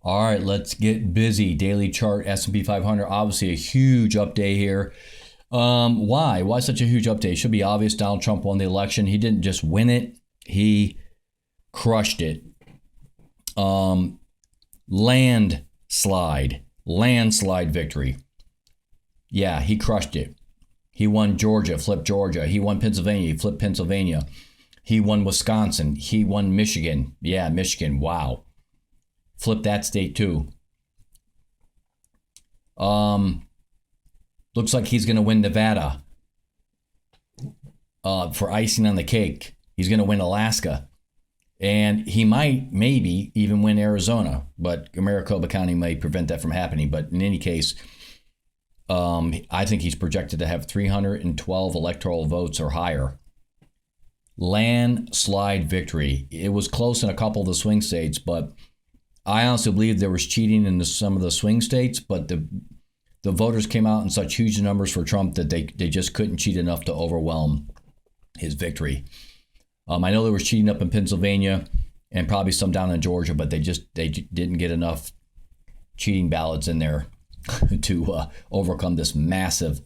All right, let's get busy. Daily chart S&P 500. Obviously, a huge update here. Why? Why such a huge update? It should be obvious. Donald Trump won the election. He didn't just win it; he crushed it. Landslide victory. Yeah, he crushed it. He won Georgia, flipped Georgia. He won Pennsylvania, he flipped Pennsylvania. He won Wisconsin. He won Michigan. Yeah, Michigan. Wow. Flip that state too. Looks like he's going to win Nevada for icing on the cake. He's going to win Alaska. And he might, maybe, even win Arizona. But Maricopa County may prevent that from happening. But in any case, I think he's projected to have 312 electoral votes or higher. Landslide victory. It was close in a couple of the swing states, but I honestly believe there was cheating in some of the swing states, but the voters came out in such huge numbers for Trump that they just couldn't cheat enough to overwhelm his victory. I know there was cheating up in Pennsylvania and probably some down in Georgia, but they didn't get enough cheating ballots in there to overcome this massive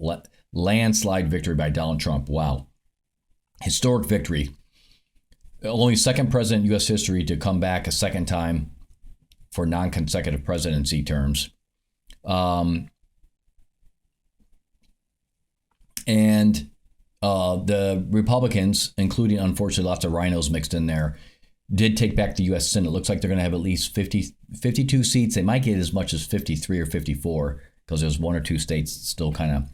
landslide victory by Donald Trump. Wow. Historic victory. Only second president in U.S. history to come back a second time for non-consecutive presidency terms. The Republicans, including unfortunately lots of rhinos mixed in there, did take back the U.S. Senate. It looks like they're going to have at least 52 seats. They might get as much as 53 or 54 because there's one or two states still kind of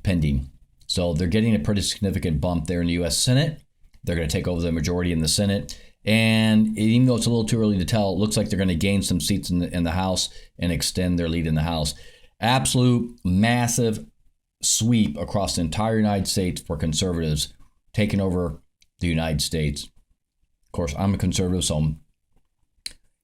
pending. So they're getting a pretty significant bump there in the U.S. Senate. They're going to take over the majority in the Senate. And even though it's a little too early to tell, it looks like they're going to gain some seats in the House and extend their lead in the House. Absolute massive sweep across the entire United States for conservatives taking over the United States. Of course, I'm a conservative, so I'm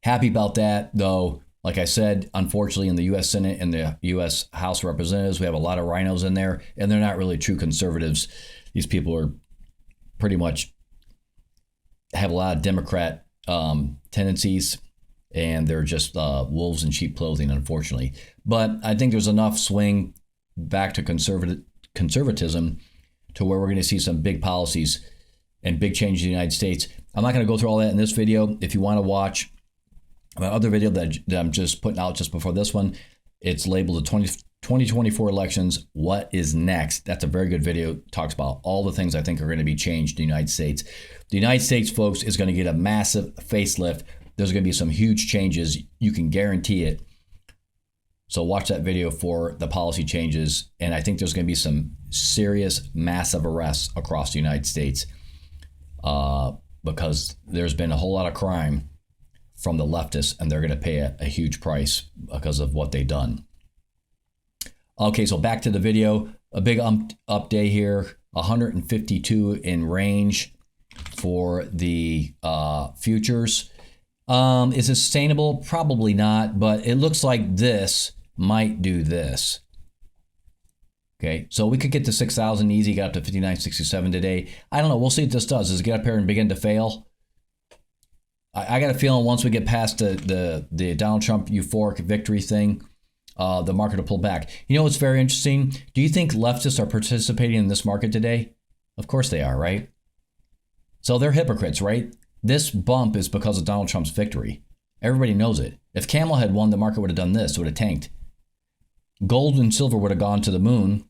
happy about that. Though, like I said, unfortunately, in the U.S. Senate and the U.S. House of Representatives, we have a lot of rhinos in there, and they're not really true conservatives. These people are pretty much have a lot of Democrat tendencies, and they're just wolves in sheep clothing, unfortunately. But I think there's enough swing back to conservatism to where we're going to see some big policies and big changes in the United States. I'm not going to go through all that in this video. If you want to watch my other video that I'm just putting out just before this one, it's labeled the 2024 elections, what is next? That's a very good video. It talks about all the things I think are going to be changed in the United States. The United States, folks, is going to get a massive facelift. There's going to be some huge changes. You can guarantee it. So watch that video for the policy changes. And I think there's going to be some serious, massive arrests across the United States because there's been a whole lot of crime from the leftists, and they're going to pay a huge price because of what they've done. Okay, so back to the video. A big update here. 152 in range for the futures. Is it sustainable? Probably not, but it looks like this might do this. Okay, so we could get to 6,000 easy, got up to 59.67 today. I don't know. We'll see what this does. Does it get up here and begin to fail? I got a feeling once we get past the Donald Trump euphoric victory thing, the market will pull back. You know what's very interesting? Do you think leftists are participating in this market today? Of course they are, right? So they're hypocrites, right? This bump is because of Donald Trump's victory. Everybody knows it. If Kamala had won, the market would have done this. It would have tanked. Gold and silver would have gone to the moon,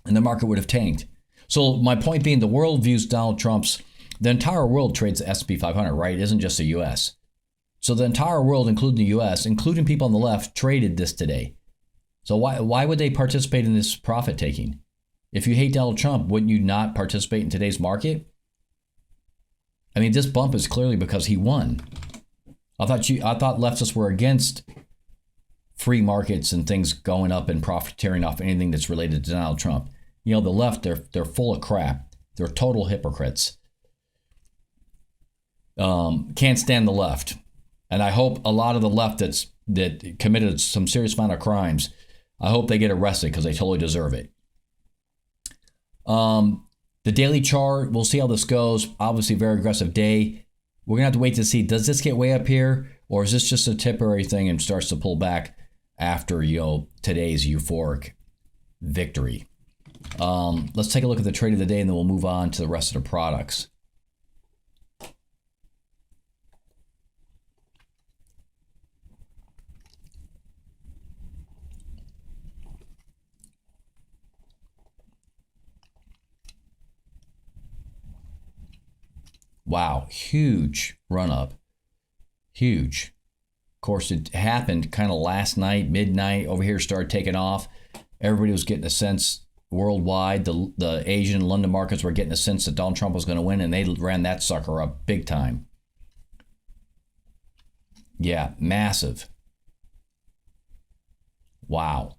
and the market would have tanked. So my point being, the world views Donald Trump's, the entire world trades the S&P 500, right? It isn't just the U.S. So the entire world, including the U.S., including people on the left, traded this today. So why would they participate in this profit taking? If you hate Donald Trump, wouldn't you not participate in today's market? I mean, this bump is clearly because he won. I thought leftists were against free markets and things going up and profiteering off anything that's related to Donald Trump. You know, the left, they're full of crap. They're total hypocrites. Can't stand the left. And I hope a lot of the left that committed some serious amount of crimes, I hope they get arrested because they totally deserve it. The daily chart, we'll see how this goes. Obviously, very aggressive day. We're going to have to wait to see, does this get way up here Or is this just a temporary thing and starts to pull back after, today's euphoric victory? Let's take a look at the trade of the day, and then we'll move on to the rest of the products. Wow, huge run up. Huge. Of course, it happened kind of last night, midnight. Over here started taking off. Everybody was getting a sense worldwide. The Asian and London markets were getting a sense that Donald Trump was going to win, and they ran that sucker up big time. Yeah, massive. Wow.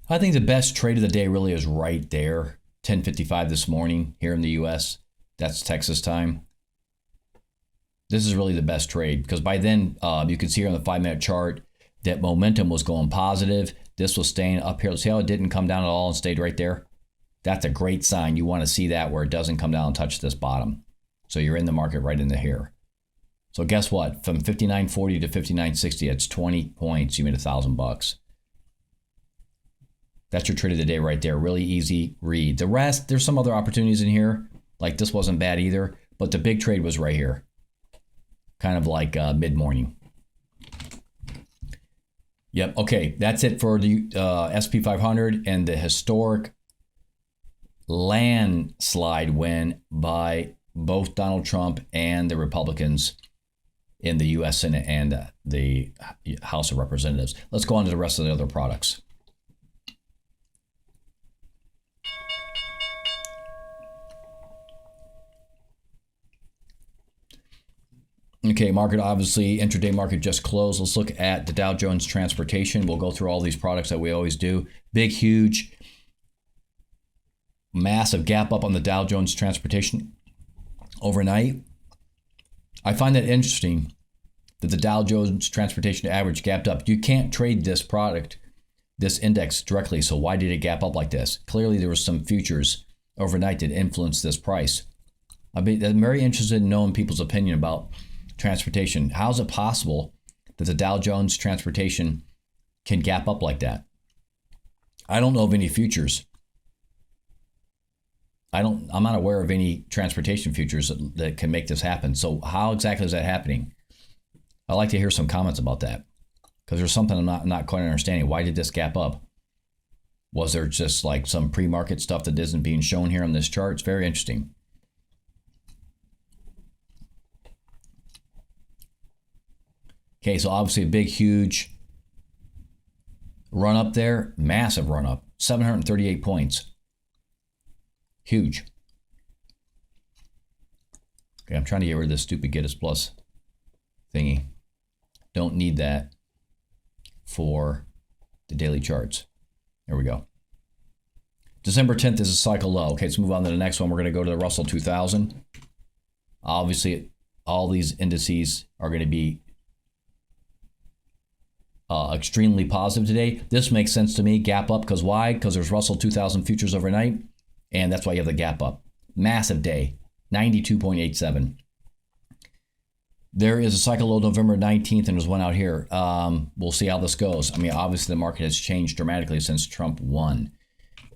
I think the best trade of the day really is right there, 10:55 this morning here in the U.S. That's Texas time. This is really the best trade because by then you can see here on the 5-minute chart that momentum was going positive. This was staying up here. See how it didn't come down at all and stayed right there? That's a great sign. You want to see that where it doesn't come down and touch this bottom. So you're in the market right into here. So guess what? From 59.40 to 59.60, it's 20 points. You made $1,000. That's your trade of the day right there. Really easy read. The rest, there's some other opportunities in here. Like this wasn't bad either, but the big trade was right here. Kind of like mid-morning. Yep. Okay. That's it for the SP 500 and the historic landslide win by both Donald Trump and the Republicans in the U.S. Senate and the House of Representatives. Let's go on to the rest of the other products. Okay, market obviously, intraday market just closed. Let's look at the Dow Jones Transportation. We'll go through all these products that we always do. Big, huge, massive gap up on the Dow Jones Transportation overnight. I find that interesting that the Dow Jones Transportation average gapped up. You can't trade this product, this index directly, so why did it gap up like this? Clearly there was some futures overnight that influenced this price. I'm very interested in knowing people's opinion about transportation. How is it possible that the Dow Jones Transportation can gap up like that? I don't know of any futures. I'm not aware of any transportation futures that can make this happen. So how exactly is that happening? I'd like to hear some comments about that because there's something I'm not quite understanding. Why did this gap up? Was there just like some pre-market stuff that isn't being shown here on this chart? It's very interesting. Okay, so obviously a big, huge run up there, massive run up, 738 points. Huge. Okay, I'm trying to get rid of this stupid Get Us Plus thingy. Don't need that for the daily charts. There we go. December 10th is a cycle low. Okay, let's move on to the next one. We're going to go to the Russell 2000. Obviously, all these indices are going to be extremely positive today. This makes sense to me. Gap up because why? Because there's Russell 2000 futures overnight, and that's why you have the gap up. Massive day, 92.87. There is a cycle low November 19th, and there's one out here. We'll see how this goes. I mean, obviously the market has changed dramatically since Trump won.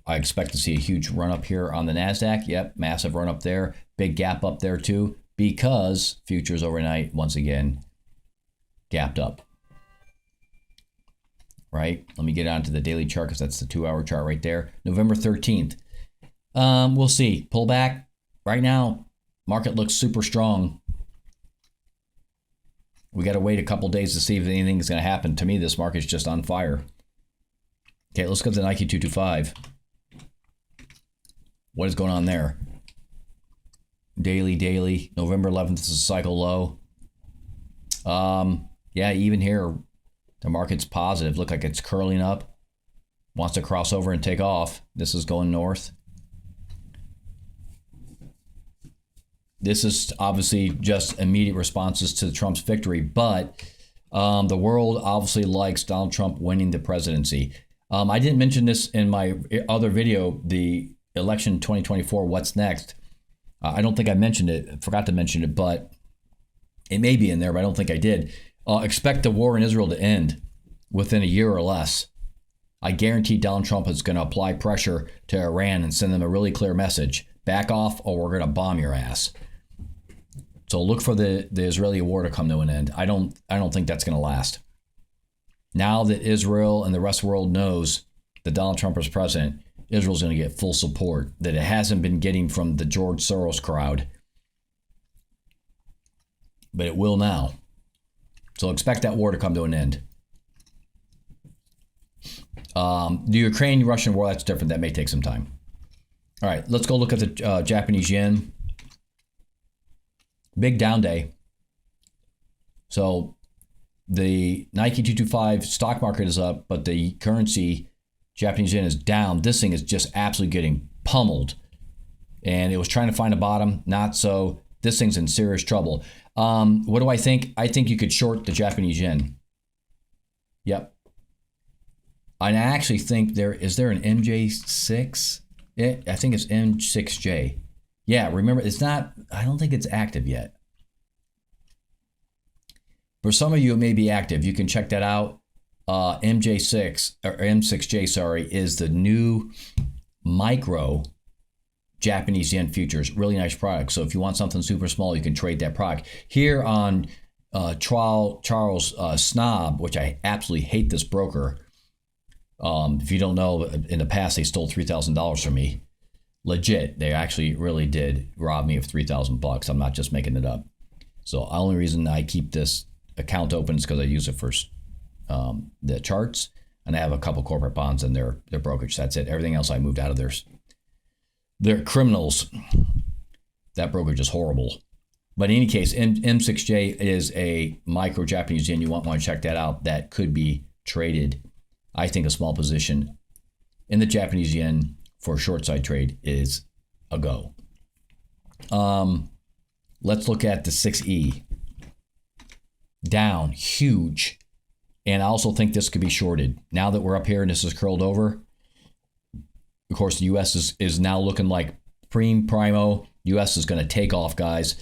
I expect to see a huge run up here on the NASDAQ. Yep, massive run up there. Big gap up there too, because futures overnight, once again, gapped up. Right? Let me get on to the daily chart because that's the 2-hour chart right there. November 13th. We'll see. Pullback. Right now, market looks super strong. We got to wait a couple days to see if anything is going to happen. To me, this market's just on fire. Okay, let's go to the Nike 225. What is going on there? Daily. November 11th is a cycle low. Yeah, even here, the market's positive. Look like it's curling up. Wants to cross over and take off. This is going north. This is obviously just immediate responses to Trump's victory, but the world obviously likes Donald Trump winning the presidency. I didn't mention this in my other video, the election 2024, what's next. I don't think I mentioned it, forgot to mention it, but it may be in there, but I don't think I did. Expect the war in Israel to end within a year or less. I guarantee Donald Trump is going to apply pressure to Iran and send them a really clear message. Back off or we're going to bomb your ass. So look for the Israeli war to come to an end. I don't think that's going to last. Now that Israel and the rest of the world knows that Donald Trump is president, Israel's going to get full support that it hasn't been getting from the George Soros crowd. But it will now. So expect that war to come to an end. The Ukraine-Russian war, that's different. That may take some time. All right, let's go look at the Japanese yen. Big down day. So the Nike 225 stock market is up, but the currency, Japanese yen, is down. This thing is just absolutely getting pummeled. And it was trying to find a bottom. Not so. This thing's in serious trouble. What do I think? I think you could short the Japanese yen. Yep. And I actually think is there an MJ6? I think it's M6J. Yeah, remember, it's not, I don't think it's active yet. For some of you, it may be active. You can check that out. MJ6, or M6J, sorry, is the new micro Japanese yen futures. Really nice product. So if you want something super small, you can trade that product. Here on Charles Snob, which I absolutely hate this broker. If you don't know, in the past, they stole $3,000 from me. Legit. They actually really did rob me of $3,000. I'm not just making it up. So the only reason I keep this account open is because I use it for the charts. And I have a couple corporate bonds in their brokerage. That's it. Everything else I moved out of theirs. They're criminals. That brokerage is horrible. But in any case, M6J is a micro Japanese yen. You want to check that out. That could be traded. I think a small position in the Japanese yen for a short side trade is a go. Let's look at the 6E. Down, huge. And I also think this could be shorted. Now that we're up here and this is curled over, of course, the U.S. is now looking like primo. U.S. is going to take off, guys,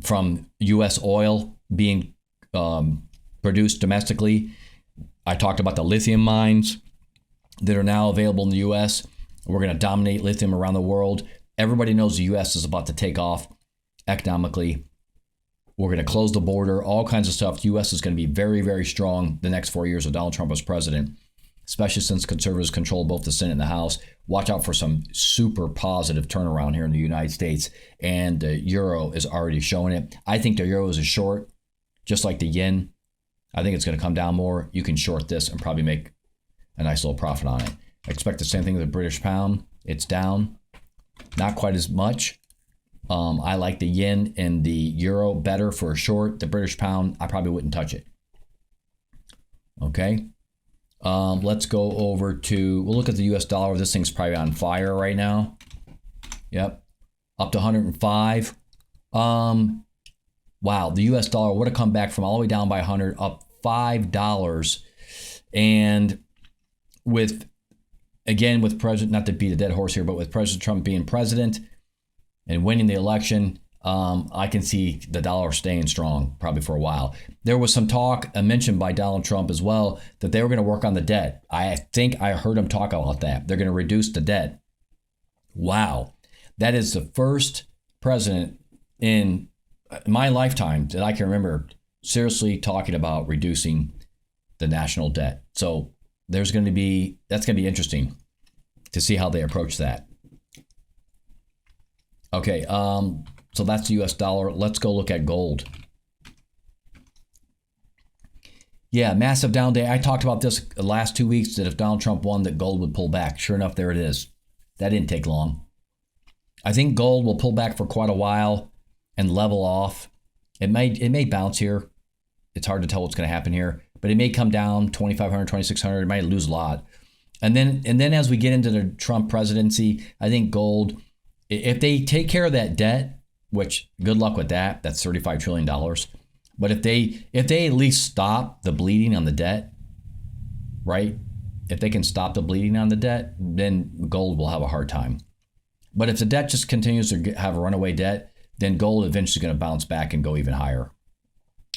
from U.S. oil being produced domestically. I talked about the lithium mines that are now available in the U.S. We're going to dominate lithium around the world. Everybody knows the U.S. is about to take off economically. We're going to close the border, all kinds of stuff. The U.S. is going to be very, very strong the next 4 years of Donald Trump as president, especially since conservatives control both the Senate and the House. Watch out for some super positive turnaround here in the United States. And the euro is already showing it. I think the euro is a short, just like the yen. I think it's going to come down more. You can short this and probably make a nice little profit on it. I expect the same thing with the British pound. It's down, not quite as much. I like the yen and the euro better for a short. The British pound, I probably wouldn't touch it. Okay. Let's go over we'll look at the US dollar. This thing's probably on fire right now. Yep. Up to 105. Wow, the US dollar would have come back from all the way down by 100, up $5. And with President, not to beat a dead horse here, but with President Trump being president and winning the election, I can see the dollar staying strong probably for a while. There was some talk mentioned by Donald Trump as well that they were going to work on the debt. I think I heard him talk about that. They're going to reduce the debt. Wow. That is the first president in my lifetime that I can remember seriously talking about reducing the national debt. So that's going to be interesting to see how they approach that. Okay, so that's the US dollar. Let's go look at gold. Yeah, massive down day. I talked about this the last 2 weeks, that if Donald Trump won, that gold would pull back. Sure enough, there it is. That didn't take long. I think gold will pull back for quite a while and level off. It may bounce here. It's hard to tell what's going to happen here, but it may come down 2,500, 2,600. It might lose a lot. And then as we get into the Trump presidency, I think gold, if they take care of that debt, which good luck with that, that's $35 trillion. But if they at least stop the bleeding on the debt, right? if they can stop the bleeding on the debt, then gold will have a hard time. But if the debt just continues to have a runaway debt, then gold eventually is going to bounce back and go even higher.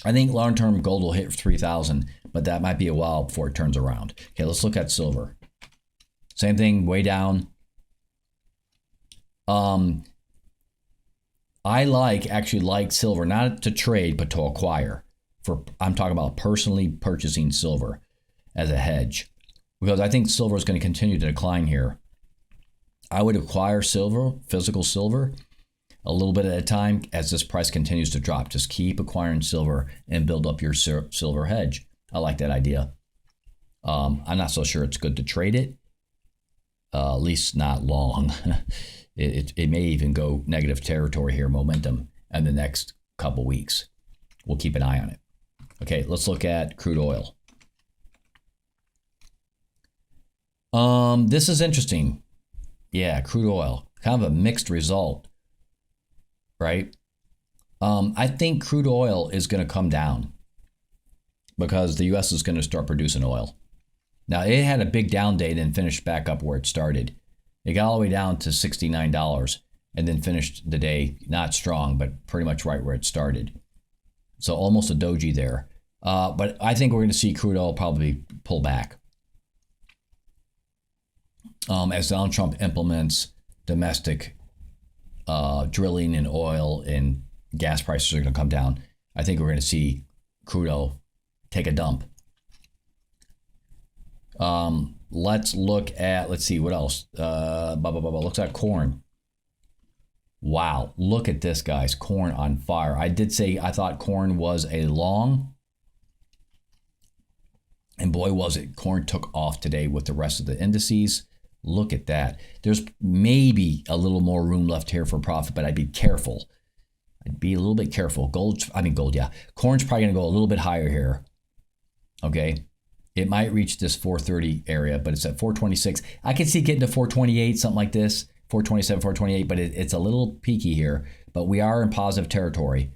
I think long-term gold will hit 3,000, but that might be a while before it turns around. Okay, let's look at silver. Same thing, way down. I actually like silver, not to trade, but to acquire. I'm talking about personally purchasing silver as a hedge, because I think silver is going to continue to decline here. I would acquire silver, physical silver, a little bit at a time as this price continues to drop. Just keep acquiring silver and build up your silver hedge. I like that idea. I'm not so sure it's good to trade it, at least not long. It may even go negative territory here, momentum, in the next couple weeks. We'll keep an eye on it. Okay, let's look at crude oil. This is interesting. Yeah, crude oil, kind of a mixed result, right? I think crude oil is going to come down because the U.S. is going to start producing oil. Now, it had a big down day, then finished back up where it started. It got all the way down to $69 and then finished the day not strong, but pretty much right where it started. So almost a doji there. But I think we're going to see crude oil probably pull back as Donald Trump implements domestic drilling in oil, and gas prices are going to come down. I think we're going to see crude oil take a dump. Let's see what else. Looks like corn. Wow, look at this, guys. Corn on fire. I did say I thought corn was a long, and boy was it. Corn took off today with the rest of the indices. Look at that. There's maybe a little more room left here for profit, but I'd be careful. I'd be a little bit careful. Gold, yeah. Corn's probably going to go a little bit higher here. Okay. It might reach this 430 area, but it's at 426. I can see getting to 428, something like this, 427, 428, but it's a little peaky here. But we are in positive territory.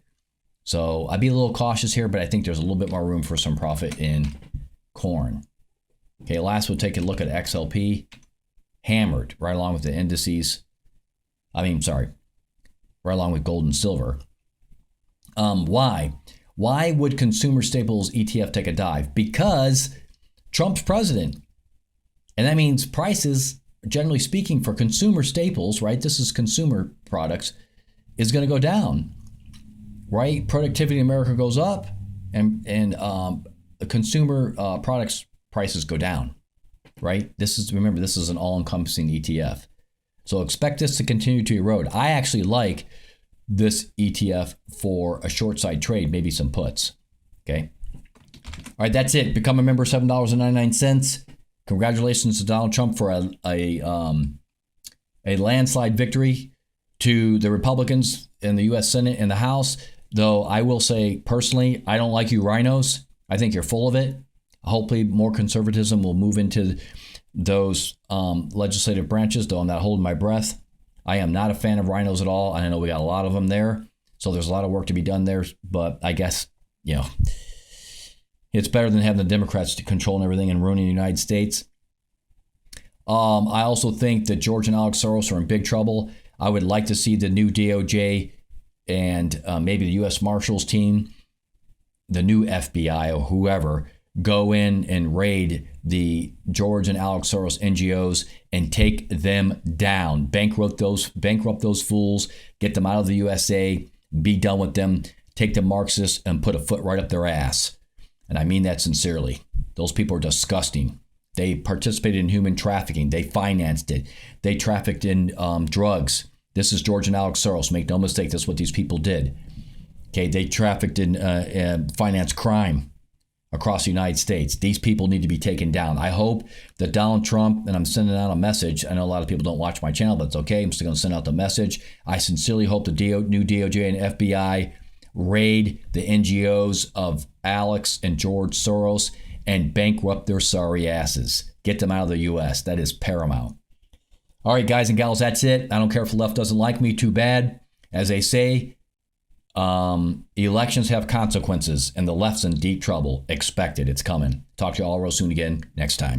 So I'd be a little cautious here, but I think there's a little bit more room for some profit in corn. Okay, last we'll take a look at XLP. Hammered right along with the indices. Right along with gold and silver. Why? Why would consumer staples ETF take a dive? Because Trump's president. And that means prices, generally speaking, for consumer staples, right? This is consumer products, is going to go down, right? Productivity in America goes up, and consumer products prices go down, right? Remember, this is an all-encompassing ETF. So expect this to continue to erode. I actually like this ETF for a short side trade, maybe some puts. Okay. All right, that's it. Become a member, $7.99. Congratulations to Donald Trump for a landslide victory to the Republicans in the U.S. Senate and the House. Though I will say personally, I don't like you rhinos. I think you're full of it. Hopefully more conservatism will move into those legislative branches, though I'm not holding my breath. I am not a fan of rhinos at all. I know we got a lot of them there. So there's a lot of work to be done there. But I guess, it's better than having the Democrats to control everything and ruining the United States. I also think that George and Alex Soros are in big trouble. I would like to see the new DOJ and maybe the U.S. Marshals team, the new FBI or whoever, go in and raid the George and Alex Soros NGOs and take them down. Bankrupt those fools, get them out of the USA, be done with them, take the Marxists and put a foot right up their ass. And I mean that sincerely. Those people are disgusting. They participated in human trafficking. They financed it. They trafficked in drugs. This is George and Alex Soros. Make no mistake, that's what these people did. Okay, they trafficked in financed crime across the United States. These people need to be taken down. I hope that Donald Trump, and I'm sending out a message. I know a lot of people don't watch my channel, but it's okay. I'm still going to send out the message. I sincerely hope the new DOJ and FBI raid the NGOs of Alex and George Soros and bankrupt their sorry asses. Get them out of the U.S. That is paramount. All right, guys and gals, that's it. I don't care if the left doesn't like me. Too bad. As they say, elections have consequences, and the left's in deep trouble. Expect it. It's coming. Talk to you all real soon again next time.